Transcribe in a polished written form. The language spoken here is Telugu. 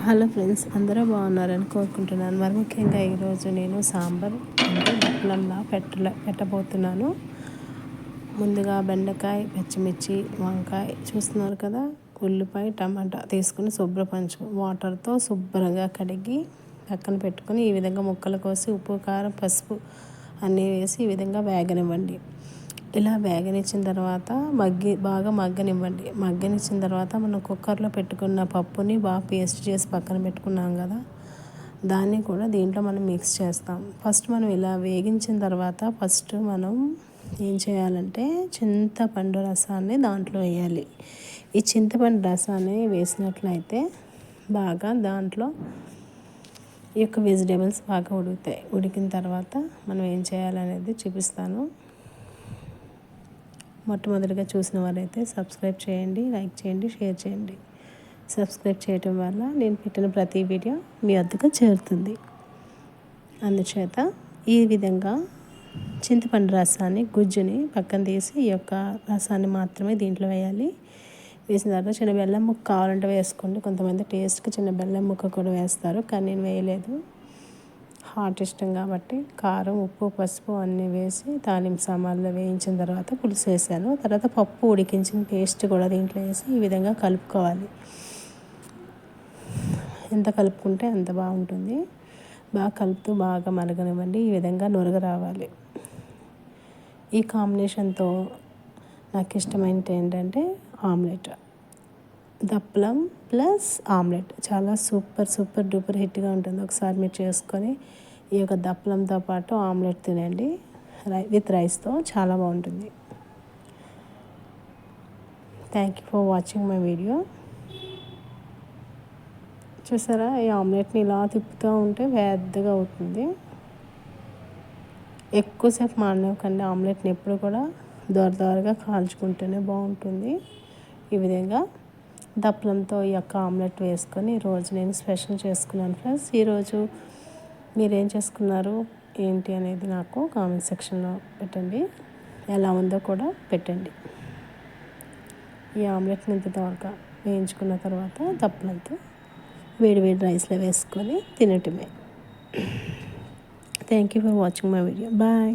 హలో ఫ్రెండ్స్, అందరూ బాగున్నారని కోరుకుంటున్నాను. మరి ముఖ్యంగా ఈరోజు నేను సాంబార్ అంటే దప్పలంలా పెట్టబోతున్నాను. ముందుగా బెండకాయ, పచ్చిమిర్చి, వంకాయ చూస్తున్నారు కదా, ఉల్లిపాయ, టమాటా తీసుకుని వాటర్తో శుభ్రంగా కడిగి పక్కన పెట్టుకొని ఈ విధంగా ముక్కలు కోసి ఉప్పు, కారం, పసుపు అన్నీ వేసి ఈ విధంగా వేగనివ్వండి. ఇలా వేగనిచ్చిన తర్వాత బాగా మగ్గనిచ్చిన తర్వాత మనం కుక్కర్లో పెట్టుకున్న పప్పుని బాగా పేస్ట్ చేసి పక్కన పెట్టుకున్నాం కదా, దాన్ని కూడా దీంట్లో మనం మిక్స్ చేస్తాం. ఫస్ట్ మనం ఇలా వేగించిన తర్వాత ఫస్ట్ మనం ఏం చేయాలంటే చింతపండు రసాన్ని దాంట్లో వేయాలి. ఈ చింతపండు రసాన్ని వేసినట్లయితే బాగా దాంట్లో ఈ యొక్క వెజిటేబుల్స్ బాగా ఉడుకుతాయి. ఉడికిన తర్వాత మనం ఏం చేయాలనేది చూపిస్తాను. మొట్టమొదటిగా చూసిన వారైతే సబ్స్క్రైబ్ చేయండి, లైక్ చేయండి, షేర్ చేయండి. సబ్స్క్రైబ్ చేయటం వల్ల నేను పెట్టిన ప్రతి వీడియో మీ వద్దకు చేరుతుంది. అందుచేత ఈ విధంగా చింతపండు రసాన్ని గుజ్జుని పక్కన తీసి ఈ యొక్క రసాన్ని మాత్రమే దీంట్లో వేయాలి. వేసిన తర్వాత చిన్న బెల్లం ముక్క కావాలంటే వేసుకోండి. కొంతమంది టేస్ట్కి చిన్న బెల్లం ముక్క కూడా వేస్తారు, కానీ నేను వేయలేదు. హాట్ ఇష్టం కాబట్టి కారం, ఉప్పు, పసుపు అన్నీ వేసి తాలింపు సామాన్లు వేయించిన తర్వాత పులుసు వేసాను. తర్వాత పప్పు ఉడికించిన పేస్ట్ కూడా దీంట్లో వేసి ఈ విధంగా కలుపుకోవాలి. ఎంత కలుపుకుంటే అంత బాగుంటుంది. బాగా కలుపుతూ బాగా మరగనివ్వండి. ఈ విధంగా నురగ రావాలి. ఈ కాంబినేషన్తో నాకు ఇష్టమైనది ఏంటంటే ఆమ్లెట్, దప్పలం ప్లస్ ఆమ్లెట్ చాలా సూపర్ డూపర్ హిట్గా ఉంటుంది. ఒకసారి మీరు చేసుకొని ఈ యొక్క దప్పలంతో పాటు ఆమ్లెట్ తినండి, విత్ రైస్తో చాలా బాగుంటుంది. Thank you for watching my video. చూసారా, ఈ ఆమ్లెట్ని ఇలా తిప్పుతూ ఉంటే పెద్దగా అవుతుంది. ఎక్కువసేపు మాడనివ్వకండి. ఆమ్లెట్ని ఎప్పుడు కూడా దోరగా కాల్చుకుంటేనే బాగుంటుంది. ఈ విధంగా దప్పలంతో ఈ యొక్క ఆమ్లెట్ వేసుకొని ఈరోజు నేను స్పెషల్ చేసుకున్నాను ఫ్రెండ్స్. ఈరోజు మీరేం చేసుకున్నారు ఏంటి అనేది నాకు కామెంట్ సెక్షన్లో పెట్టండి. ఎలా ఉందో కూడా పెట్టండి. ఈ ఆమ్లెట్ని ఇంత త్వరగా వేయించుకున్న తర్వాత దప్పలంతో వేడి రైస్లో వేసుకొని తినటమే. Thank you for watching my video. Bye.